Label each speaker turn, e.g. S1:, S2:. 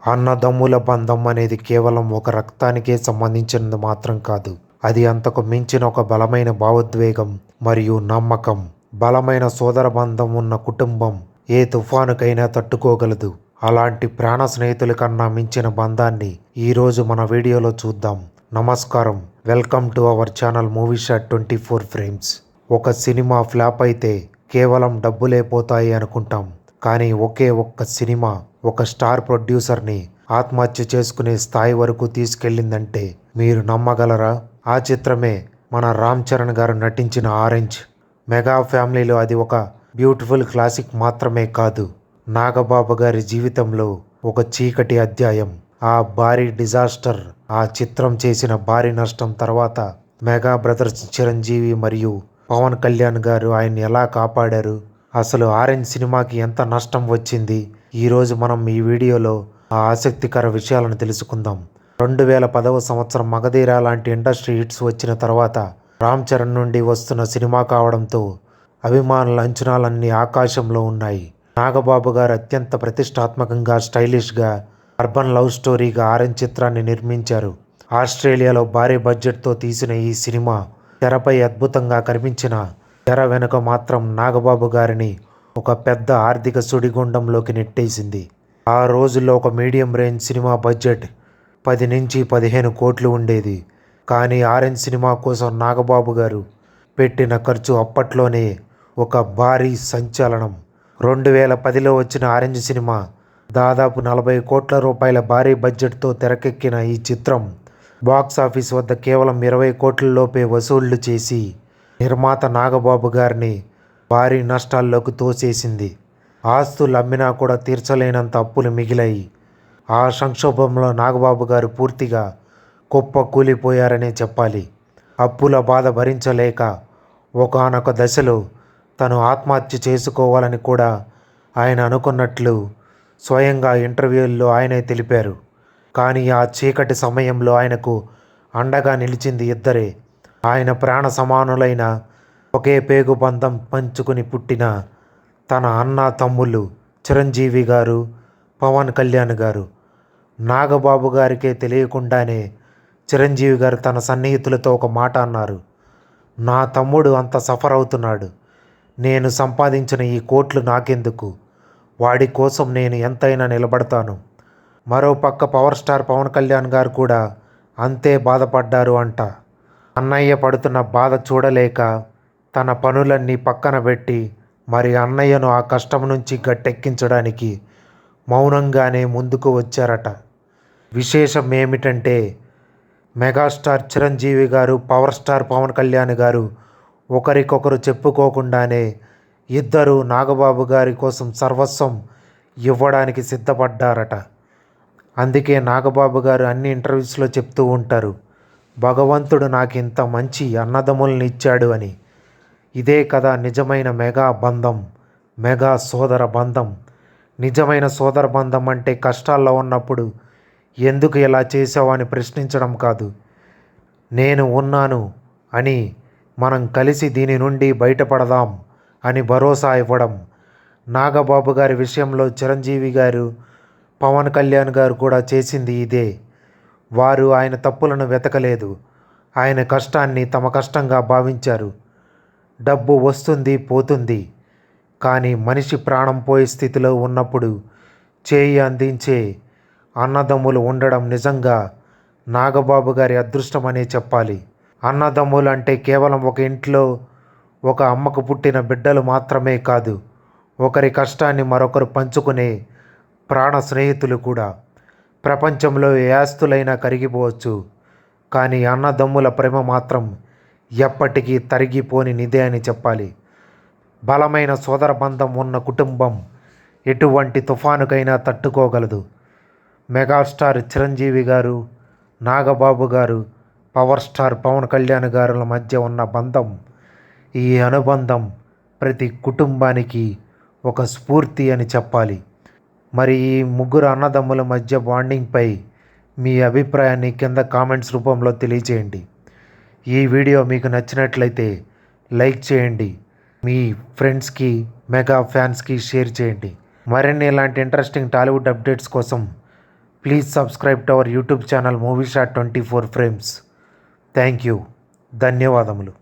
S1: అన్నదమ్ముల బంధం అనేది కేవలం ఒక రక్తానికే సంబంధించినది మాత్రం కాదు. అది అంతకు మించిన ఒక బలమైన భావోద్వేగం మరియు నమ్మకం. బలమైన సోదర బంధం ఉన్న కుటుంబం ఏ తుఫానుకైనా తట్టుకోగలదు. అలాంటి ప్రాణ స్నేహితుల కన్నా మించిన బంధాన్ని ఈరోజు మన వీడియోలో చూద్దాం. నమస్కారం, welcome to our channel movie shot 24 frames. ఒక సినిమా ఫ్లాప్ అయితే కేవలం డబ్బులే పోతాయి అనుకుంటాం. కానీ ఒకే ఒక్క సినిమా ఒక స్టార్ ప్రొడ్యూసర్ని ఆత్మహత్య చేసుకునే స్థాయి వరకు తీసుకెళ్ళిందంటే మీరు నమ్మగలరా? ఆ చిత్రమే మన రామ్ చరణ్ గారు నటించిన ఆరెంజ్. మెగా ఫ్యామిలీలో అది ఒక బ్యూటిఫుల్ క్లాసిక్ మాత్రమే కాదు, నాగబాబు గారి జీవితంలో ఒక చీకటి అధ్యాయం. ఆ భారీ డిజాస్టర్, ఆ చిత్రం చేసిన భారీ నష్టం తర్వాత మెగా బ్రదర్స్ చిరంజీవి మరియు పవన్ కళ్యాణ్ గారు ఆయన్ని ఎలా కాపాడారు, అసలు ఆరెంజ్ సినిమాకి ఎంత నష్టం వచ్చింది, ఈరోజు మనం ఈ వీడియోలో ఆ ఆసక్తికర విషయాలను తెలుసుకుందాం. 2010వ సంవత్సరం మగధీర లాంటి ఇండస్ట్రీ హిట్స్ వచ్చిన తర్వాత రామ్ చరణ్ నుండి వస్తున్న సినిమా కావడంతో అభిమానుల అంచనాలన్నీ ఆకాశంలో ఉన్నాయి. నాగబాబు గారు అత్యంత ప్రతిష్టాత్మకంగా, స్టైలిష్గా, అర్బన్ లవ్ స్టోరీగా ఆరెంజ్ చిత్రాన్ని నిర్మించారు. ఆస్ట్రేలియాలో భారీ బడ్జెట్తో తీసిన ఈ సినిమా తెరపై అద్భుతంగా కనిపించిన తెర వెనుక మాత్రం నాగబాబు గారిని ఒక పెద్ద ఆర్థిక సుడిగుండంలోకి నెట్టేసింది. ఆ రోజుల్లో ఒక మీడియం రేంజ్ సినిమా బడ్జెట్ 10 నుంచి 15 కోట్లు ఉండేది. కానీ ఆరెంజ్ సినిమా కోసం నాగబాబు గారు పెట్టిన ఖర్చు అప్పట్లోనే ఒక భారీ సంచలనం. 2010లో వచ్చిన ఆరెంజ్ సినిమా దాదాపు 40 కోట్ల రూపాయల భారీ బడ్జెట్తో తెరకెక్కిన ఈ చిత్రం బాక్సాఫీస్ వద్ద కేవలం 20 కోట్ల లోపే వసూళ్లు చేసి నిర్మాత నాగబాబు గారిని భారీ నష్టాల్లోకి తోసేసింది. ఆస్తులు అమ్మినా కూడా తీర్చలేనంత అప్పులు మిగిలాయి. ఆ సంక్షోభంలో నాగబాబు గారు పూర్తిగా కుప్ప కూలిపోయారనే చెప్పాలి. అప్పుల బాధ భరించలేక ఒకానొక దశలో తను ఆత్మహత్య చేసుకోవాలని కూడా ఆయన అనుకున్నట్లు స్వయంగా ఇంటర్వ్యూల్లో ఆయనే తెలిపారు. కానీ ఆ చీకటి సమయంలో ఆయనకు అండగా నిలిచింది ఇద్దరే. ఆయన ప్రాణ సమానులైన, ఒకే పేగు బంధం పంచుకుని పుట్టిన తన అన్న తమ్ముళ్ళు చిరంజీవి గారు, పవన్ కళ్యాణ్ గారు. నాగబాబు గారికే తెలియకుండానే చిరంజీవి గారు తన సన్నిహితులతో ఒక మాట అన్నారు. నా తమ్ముడు అంత సఫర్ అవుతున్నాడు, నేను సంపాదించిన ఈ కోట్లు నాకెందుకు, వాడి కోసం నేను ఎంతైనా నిలబడతాను. మరోపక్క పవర్ స్టార్ పవన్ కళ్యాణ్ గారు కూడా అంతే బాధపడ్డారు అంట. అన్నయ్య పడుతున్న బాధ చూడలేక తన పనులన్నీ పక్కన పెట్టి మరి అన్నయ్యను ఆ కష్టం నుంచి గట్టెక్కించడానికి మౌనంగానే ముందుకు వచ్చారట. విశేషం ఏమిటంటే మెగాస్టార్ చిరంజీవి గారు, పవర్ స్టార్ పవన్ కళ్యాణ్ గారు ఒకరికొకరు చెప్పుకోకుండానే ఇద్దరు నాగబాబు గారి కోసం సర్వస్వం ఇవ్వడానికి సిద్ధపడ్డారట. అందుకే నాగబాబు గారు అన్ని ఇంటర్వ్యూస్లో చెప్తూ ఉంటారు, భగవంతుడు నాకు ఇంత మంచి అన్నదమ్ముల్ని ఇచ్చాడు అని. ఇదే కదా నిజమైన మెగా బంధం, మెగా సోదర బంధం. నిజమైన సోదర బంధం అంటే కష్టాల్లో ఉన్నప్పుడు ఎందుకు ఇలా చేసావు అని ప్రశ్నించడం కాదు, నేను ఉన్నాను అని, మనం కలిసి దీని నుండి బయటపడదాం అని భరోసా ఇవ్వడం. నాగబాబు గారి విషయంలో చిరంజీవి గారు, పవన్ కళ్యాణ్ గారు కూడా చేసింది ఇదే. వారు ఆయన తప్పులను వెతకలేదు, ఆయన కష్టాన్ని తమ కష్టంగా భావించారు. డబ్బు వస్తుంది పోతుంది, కానీ మనిషి ప్రాణం పోయే స్థితిలో ఉన్నప్పుడు చేయి అందించే అన్నదమ్ములు ఉండడం నిజంగా నాగబాబు గారి అదృష్టమనే చెప్పాలి. అన్నదమ్ములు అంటే కేవలం ఒక ఇంట్లో ఒక అమ్మకు పుట్టిన బిడ్డలు మాత్రమే కాదు, ఒకరి కష్టాన్ని మరొకరు పంచుకునే ప్రాణ స్నేహితులు కూడా. ప్రపంచంలో ఏ ఆస్తులైనా కరిగిపోవచ్చు, కానీ అన్నదమ్ముల ప్రేమ మాత్రం ఎప్పటికీ తరిగిపోని నిదే అని చెప్పాలి. బలమైన సోదర బంధం ఉన్న కుటుంబం ఎటువంటి తుఫానుకైనా తట్టుకోగలదు. మెగాస్టార్ చిరంజీవి గారు, నాగబాబు గారు, పవర్ స్టార్ పవన్ కళ్యాణ్ గారుల మధ్య ఉన్న బంధం, ఈ అనుబంధం ప్రతి కుటుంబానికి ఒక స్ఫూర్తి అని చెప్పాలి. మరి ఈ ముగ్గురు అన్నదమ్ముల మధ్య బాండింగ్పై మీ అభిప్రాయాన్ని కింద కామెంట్స్ రూపంలో తెలియచేయండి. ఈ వీడియో మీకు నచ్చినట్లయితే లైక్ చేయండి, మీ ఫ్రెండ్స్కి, మెగా ఫ్యాన్స్కి షేర్ చేయండి. మరిన్ని ఇలాంటి ఇంట్రెస్టింగ్ టాలీవుడ్ అప్డేట్స్ కోసం please subscribe to our YouTube channel movie star 24 frames. Thank you. ధన్యవాదములు.